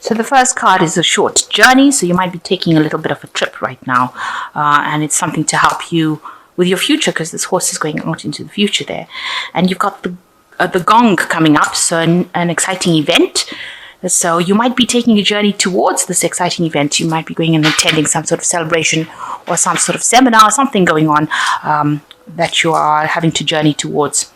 So the first card is a short journey. So you might be taking a little bit of a trip right now. And it's something to help you with your future, because this horse is going out into the future there. And you've got the gong coming up. So an exciting event. So you might be taking a journey towards this exciting event. You might be going and attending some sort of celebration or some sort of seminar, something going on that you are having to journey towards.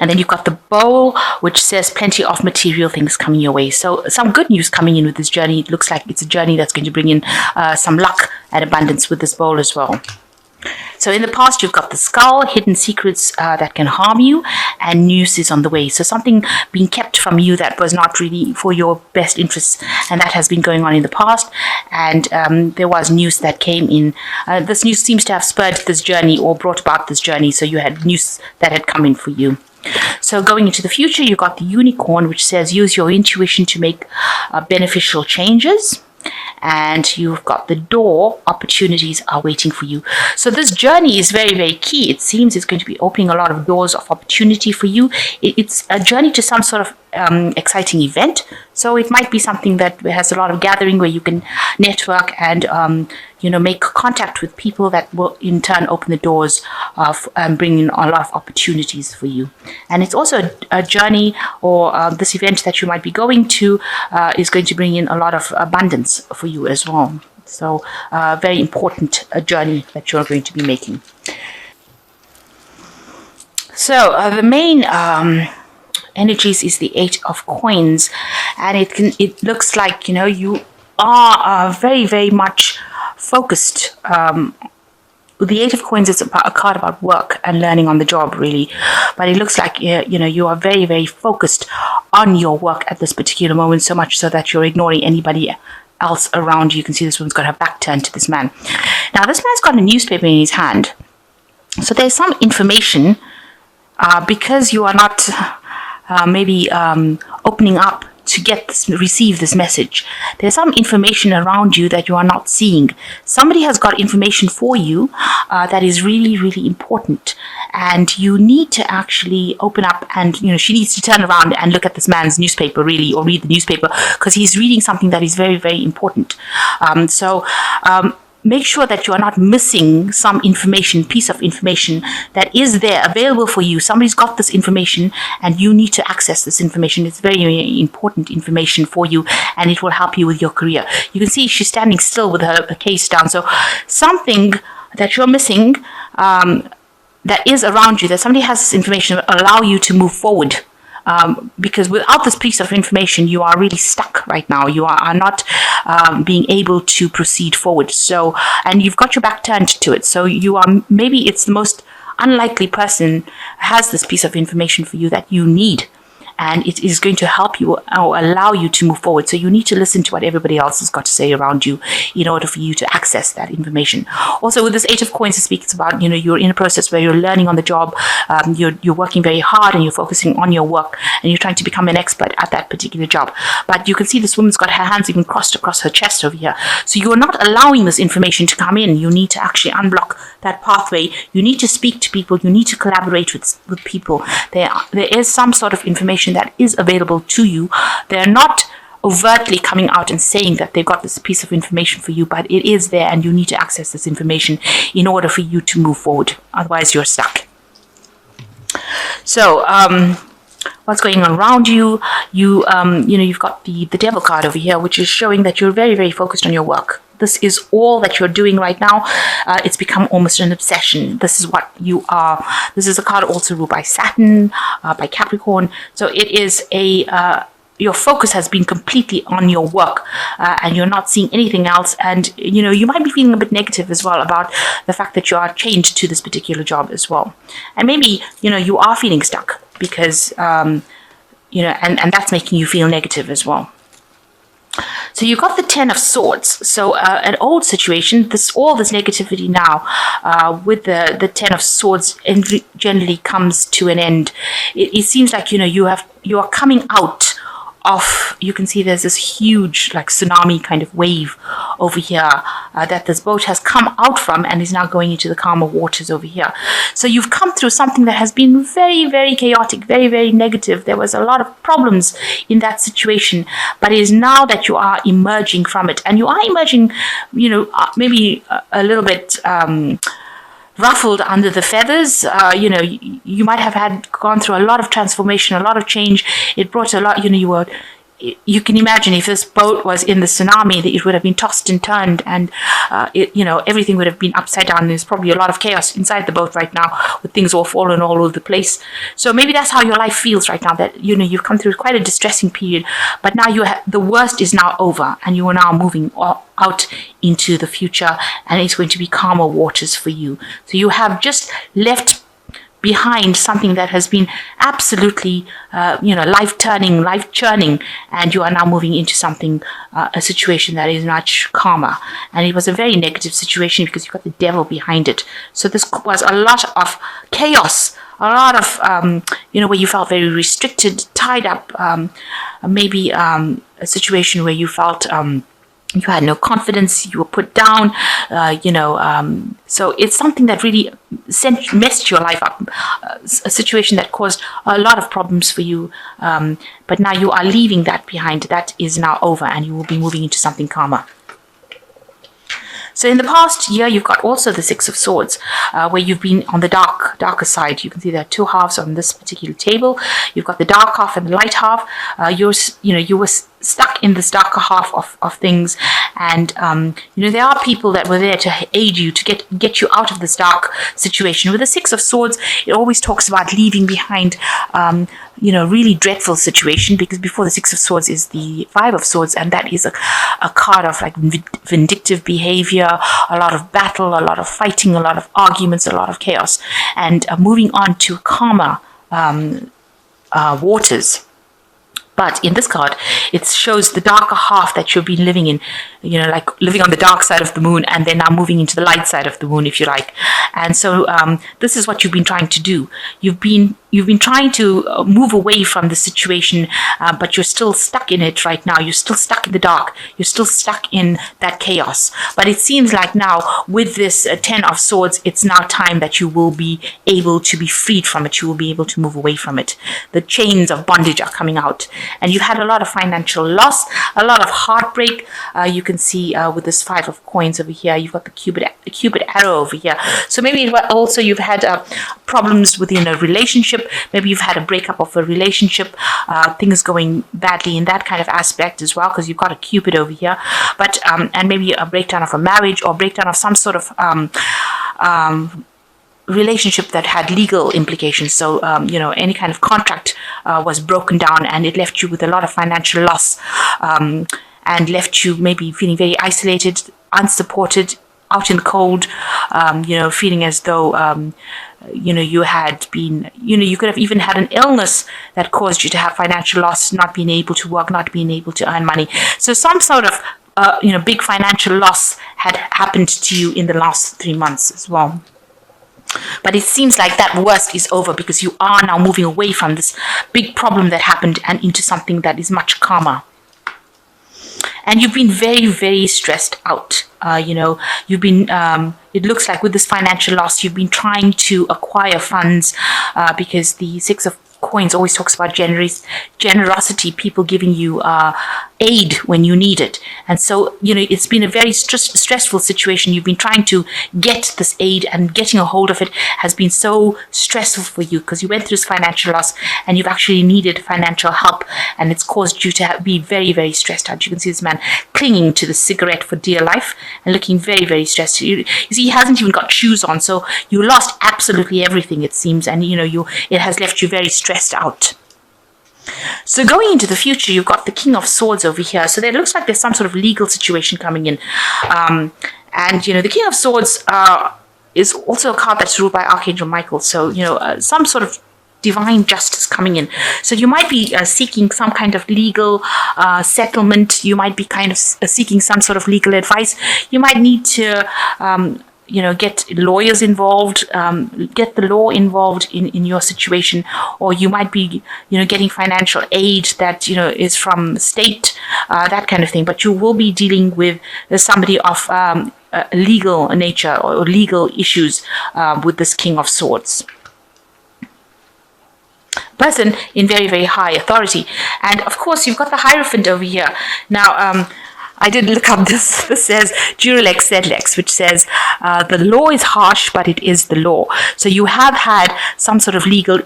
And then you've got the bowl, which says plenty of material things coming your way. So some good news coming in with this journey. It looks like it's a journey that's going to bring in some luck and abundance with this bowl as well. So in the past, you've got the skull, hidden secrets that can harm you, and news is on the way. So something being kept from you that was not really for your best interests, and that has been going on in the past. And there was news that came in. This news seems to have spurred this journey or brought about this journey. So you had news that had come in for you. So going into the future, you've got the unicorn, which says use your intuition to make beneficial changes. And you've got the door, opportunities are waiting for you. So this journey is very, very key. It seems it's going to be opening a lot of doors of opportunity for you. It's a journey to some sort of exciting event. So it might be something that has a lot of gathering where you can network and make contact with people that will in turn open the doors of bring in a lot of opportunities for you. And it's also a journey or this event that you might be going to is going to bring in a lot of abundance for you as well. So very important journey that you're going to be making. So the main energies is the 8 of coins, and it looks like you are very, very much focused. The 8 of coins is a card about work and learning on the job, really, but it looks like you are very, very focused on your work at this particular moment, so much so that you're ignoring anybody else around you. You can see this woman's got her back turned to this man. Now this man's got a newspaper in his hand, so there's some information because you are not maybe opening up to receive this message. There's some information around you that you are not seeing. Somebody has got information for you that is really, really important, and you need to actually open up, and she needs to turn around and look at this man's newspaper, really, or read the newspaper, because he's reading something that is very, very important. Make sure that you are not missing some piece of information that is there available for you. Somebody's got this information and you need to access this information. It's very, very important information for you, and it will help you with your career. You can see she's standing still with her case down. So something that you're missing that is around you, that somebody has this information that will allow you to move forward. Because without this piece of information, you are really stuck right now. You are not being able to proceed forward. So, and you've got your back turned to it. So maybe it's the most unlikely person has this piece of information for you that you need. And it is going to help you or allow you to move forward. So you need to listen to what everybody else has got to say around you in order for you to access that information. Also, with this 8 of coins, it speaks about, you're in a process where you're learning on the job. You're working very hard and you're focusing on your work and you're trying to become an expert at that particular job. But you can see this woman's got her hands even crossed across her chest over here. So you're not allowing this information to come in. You need to actually unblock that pathway. You need to speak to people. You need to collaborate with people. There is some sort of information that is available to you. They're not overtly coming out and saying that they've got this piece of information for you, but it is there and you need to access this information in order for you to move forward. Otherwise, you're stuck. So, what's going on around you? You've got the Devil card over here, which is showing that you're very, very focused on your work. This is all that you're doing right now. It's become almost an obsession. This is what you are. This is a card also ruled by Saturn, by Capricorn. So it is your focus has been completely on your work, and you're not seeing anything else. And, you might be feeling a bit negative as well about the fact that you are chained to this particular job as well. And maybe, you are feeling stuck because, and that's making you feel negative as well. So you've got the 10 of Swords. So an old situation, all this negativity now with the 10 of Swords generally comes to an end. It seems like you are coming out of, you can see there's this huge like tsunami kind of wave over here that this boat has come out from and is now going into the calmer waters over here. So you've come through something that has been very, very chaotic, very, very negative. There was a lot of problems in that situation, but it is now that you are emerging from it, and you are emerging, maybe a little bit ruffled under the feathers. You might have gone through a lot of transformation, a lot of change. It brought a lot. You can imagine if this boat was in the tsunami, that it would have been tossed and turned, and everything would have been upside down. There's probably a lot of chaos inside the boat right now, with things all fallen all over the place. So maybe that's how your life feels right now. That you've come through quite a distressing period, but now the worst is now over, and you are now moving out into the future, and it's going to be calmer waters for you. So you have just left behind something that has been absolutely, life churning, and you are now moving into something, a situation that is much calmer. And it was a very negative situation because you've got the devil behind it. So this was a lot of chaos, a lot of, where you felt very restricted, tied up, maybe a situation where you felt you had no confidence, you were put down, so it's something that really messed your life up, a situation that caused a lot of problems for you, but now you are leaving that behind. That is now over, and you will be moving into something calmer. So in the past year, you've got also the Six of Swords, where you've been on the darker side. You can see there are two halves on this particular table. You've got the dark half and the light half. You were stuck in this darker half of things, and there are people that were there to aid you, to get you out of this dark situation. With the Six of Swords, it always talks about leaving behind really dreadful situation, because before the Six of Swords is the Five of Swords, and that is a card of like vindictive behavior, a lot of battle, a lot of fighting, a lot of arguments, a lot of chaos, and moving on to calmer waters. But in this card, it shows the darker half that you've been living in, like living on the dark side of the moon, and then now moving into the light side of the moon, if you like. And so this is what you've been trying to do. You've been trying to move away from the situation, but you're still stuck in it right now. You're still stuck in the dark. You're still stuck in that chaos. But it seems like now, with this Ten of Swords, it's now time that you will be able to be freed from it. You will be able to move away from it. The chains of bondage are coming out. And you've had a lot of financial loss, a lot of heartbreak. You can see with this Five of Coins over here, you've got the Cupid arrow over here. So maybe also you've had problems within a relationship. Maybe you've had a breakup of a relationship, things going badly in that kind of aspect as well, because you've got a Cupid over here. But and maybe a breakdown of a marriage, or breakdown of some sort of relationship that had legal implications. So any kind of contract was broken down, and it left you with a lot of financial loss, and left you maybe feeling very isolated, unsupported, out in the cold, feeling as though you had been, you could have even had an illness that caused you to have financial loss, not being able to work, not being able to earn money. So some sort of big financial loss had happened to you in the last 3 months as well. But it seems like that worst is over, because you are now moving away from this big problem that happened and into something that is much calmer. And you've been very, very stressed out. You've been, it looks like with this financial loss, you've been trying to acquire funds, because the Six of Coins always talks about generosity, people giving you aid when you need it. And so, it's been a very stressful situation. You've been trying to get this aid, and getting a hold of it has been so stressful for you, because you went through this financial loss and you've actually needed financial help, and it's caused you to be very, very stressed out. You can see this man clinging to the cigarette for dear life and looking very, very stressed. You see, he hasn't even got shoes on, so you lost absolutely everything, it seems, and it has left you very stressed out. So going into the future, you've got the King of Swords over here. So there looks like there's some sort of legal situation coming in. And, the King of Swords is also a card that's ruled by Archangel Michael. So, some sort of divine justice coming in. So you might be seeking some kind of legal settlement. You might be kind of seeking some sort of legal advice. You might need to get lawyers involved, get the law involved in your situation, or you might be, getting financial aid that, is from state, that kind of thing. But you will be dealing with somebody of legal nature or legal issues with this King of Swords. Person in very, very high authority. And of course, you've got the Hierophant over here. Now, I did look up this. This says Jurilex Sedlex, which says the law is harsh, but it is the law. So you have had some sort of legal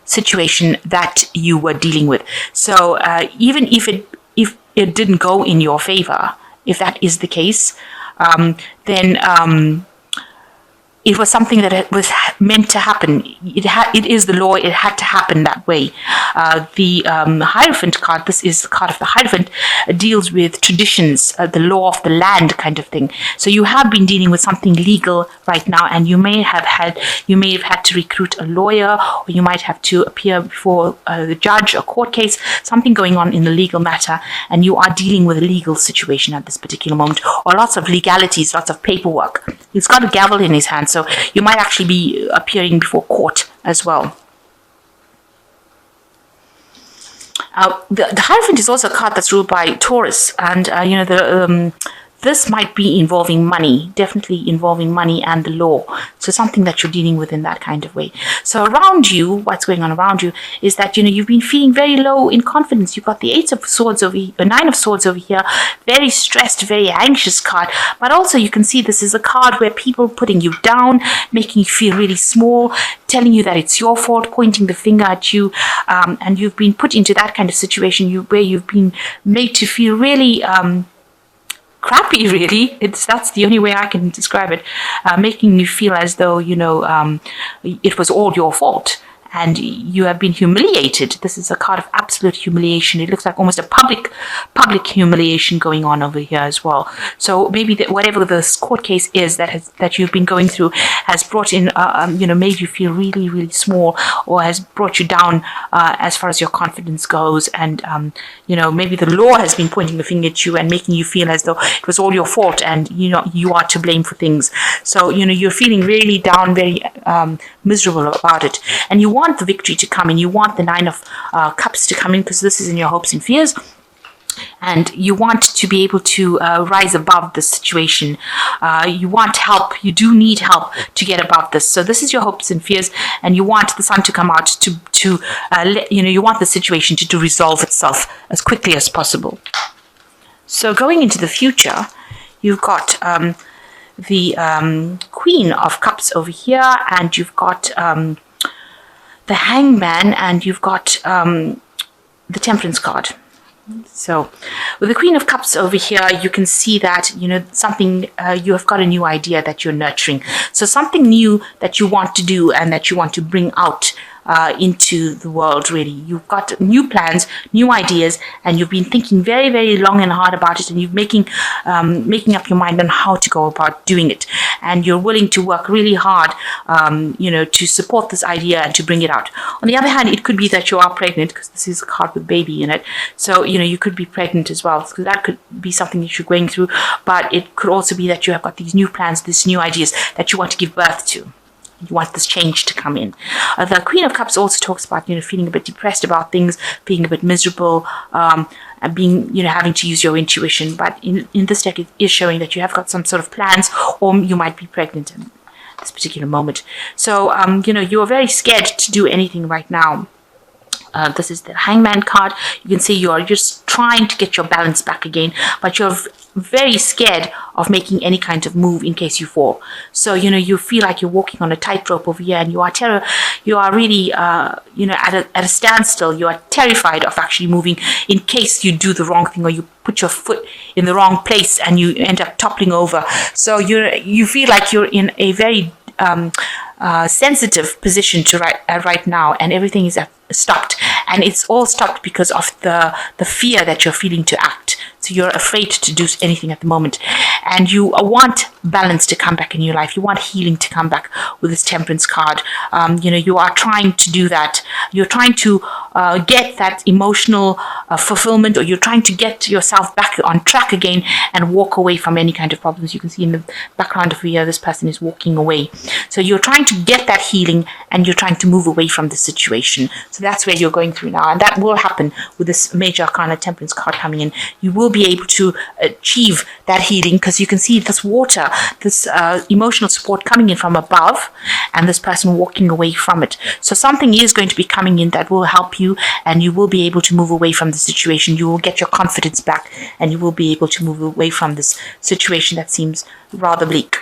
situation that you were dealing with. So even if it didn't go in your favor, if that is the case, then it was something that was meant to happen. It is the law. It had to happen that way. The Hierophant card, this is the card of the Hierophant, deals with traditions, the law of the land kind of thing. So you have been dealing with something legal right now, and you may have had to recruit a lawyer, or you might have to appear before the judge, a court case, something going on in the legal matter, and you are dealing with a legal situation at this particular moment, or lots of legalities, lots of paperwork. He's got a gavel in his hand, so you might actually be appearing before court as well. The Hierophant is also a card that's ruled by Taurus, and this might be involving money, definitely involving money and the law. So something that you're dealing with in that kind of way. So around you, what's going on around you is that, you've been feeling very low in confidence. You've got the Nine of Swords over here, very stressed, very anxious card. But also you can see this is a card where people are putting you down, making you feel really small, telling you that it's your fault, pointing the finger at you. And you've been put into that kind of situation where you've been made to feel really crappy, really. That's the only way I can describe it, making you feel as though it was all your fault and you have been humiliated. This is a card of absolute humiliation. It looks like almost a public humiliation going on over here as well. So maybe whatever this court case is that you've been going through has brought in, made you feel really, really small, or has brought you down as far as your confidence goes. And maybe the law has been pointing the finger at you and making you feel as though it was all your fault and you are to blame for things. So you're feeling really down, very miserable about it, and you want the victory to come in. You want the Nine of Cups to come in, because this is in your hopes and fears. And you want to be able to rise above the situation. You want help. You do need help to get above this. So this is your hopes and fears, and you want the sun to come out you want the situation to resolve itself as quickly as possible. So going into the future, you've got the Queen of Cups over here, and you've got the Hangman, and you've got the Temperance card. So with the Queen of Cups over here, you can see that, something, you have got a new idea that you're nurturing. So something new that you want to do and that you want to bring out into the world, really. You've got new plans, new ideas, and you've been thinking very, very long and hard about it, and you're making up your mind on how to go about doing it. And you're willing to work really hard, to support this idea and to bring it out. On the other hand, it could be that you are pregnant, because this is a card with baby in it. So, you could be pregnant as well. So that could be something that you're going through. But it could also be that you have got these new plans, these new ideas that you want to give birth to. You want this change to come in. The Queen of Cups also talks about, feeling a bit depressed about things, being a bit miserable, and being, having to use your intuition. But in this deck, it is showing that you have got some sort of plans, or you might be pregnant in this particular moment. So, you are very scared to do anything right now. This is the Hangman card. You can see you are just trying to get your balance back again, but you're very scared of making any kind of move in case you fall. So, you feel like you're walking on a tightrope over here, and you are really, at a standstill. You are terrified of actually moving in case you do the wrong thing, or you put your foot in the wrong place and you end up toppling over. So you feel like you're in a very sensitive position right now, and everything is stopped, and it's all stopped because of the fear that you're feeling to act. So you're afraid to do anything at the moment, and you want balance to come back in your life. You want healing to come back with this Temperance card. You are trying to do that. You're trying to get that emotional fulfillment, or you're trying to get yourself back on track again and walk away from any kind of problems. You can see in the background of here, this person is walking away. So you're trying to get that healing, and you're trying to move away from the situation. So that's where you're going through now, and that will happen with this Major Arcana Temperance card coming in. You will be able to achieve that healing, because you can see this water, this emotional support coming in from above, and this person walking away from it. So something is going to be coming in that will help you, and you will be able to move away from the situation. You will get your confidence back, and you will be able to move away from this situation that seems rather bleak.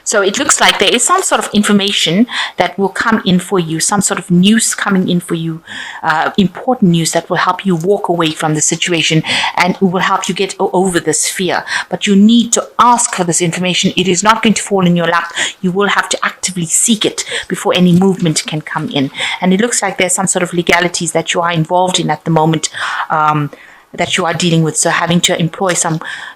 So it looks like there is some sort of information that will come in for you, some sort of news coming in for you, important news that will help you walk away from the situation, and it will help you get over this fear. But you need to ask for this information. It is not going to fall in your lap. You will have to actively seek it before any movement can come in. And it looks like there's some sort of legalities that you are involved in at the moment, that you are dealing with. So having to employ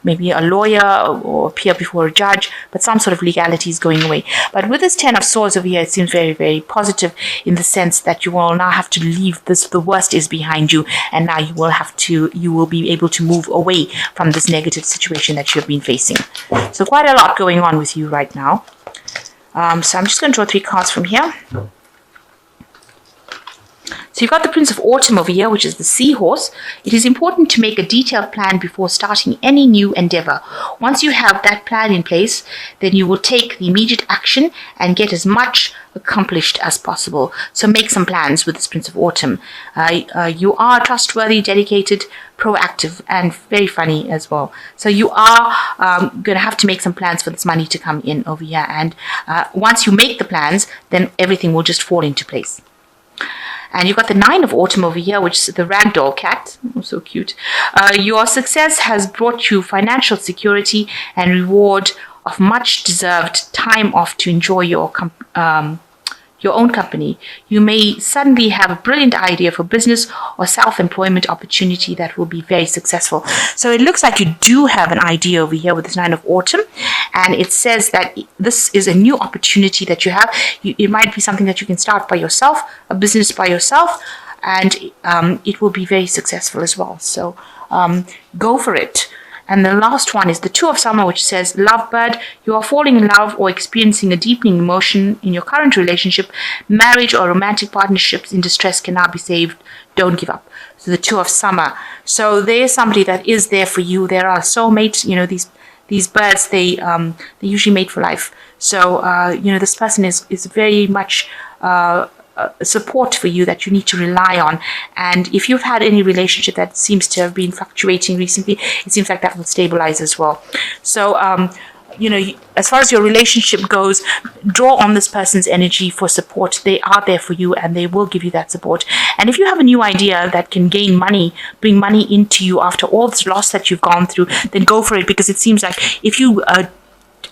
maybe a lawyer or appear before a judge, but some sort of legality is going away. But with this 10 of Swords over here, it seems very, very positive in the sense that you will now have to leave this, the worst is behind you, and now you will be able to move away from this negative situation that you have been facing. So quite a lot going on with you right now. So I'm just going to draw 3 cards from here. So you've got the Prince of Autumn over here, which is the Seahorse. It is important to make a detailed plan before starting any new endeavor. Once you have that plan in place, then you will take the immediate action and get as much accomplished as possible. So make some plans with this Prince of Autumn. You are trustworthy, dedicated, proactive, and very funny as well. So you are going to have to make some plans for this money to come in over here. And once you make the plans, then everything will just fall into place. And you've got the 9 of Autumn over here, which is the ragdoll cat. Oh, so cute. Your success has brought you financial security and reward of much deserved time off to enjoy your own company. You may suddenly have a brilliant idea for business or self-employment opportunity that will be very successful. So it looks like you do have an idea over here with this 9 of Autumn, and it says that this is a new opportunity that you have. It might be something that you can start by yourself, a business by yourself, and it will be very successful as well. So go for it. And the last one is the 2 of Summer, which says, Lovebird, you are falling in love or experiencing a deepening emotion in your current relationship. Marriage or romantic partnerships in distress can now be saved. Don't give up. So the 2 of Summer. So there is somebody that is there for you. There are soulmates. These birds, they usually mate for life. So this person is very much support for you that you need to rely on. And if you've had any relationship that seems to have been fluctuating recently, it seems like that will stabilize as well. So as far as your relationship goes, draw on this person's energy for support. They are there for you, and they will give you that support. And if you have a new idea that can gain money, bring money into you after all this loss that you've gone through, then go for it, because it seems like if you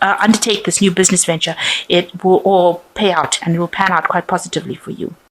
undertake this new business venture, it will all pay out, and it will pan out quite positively for you.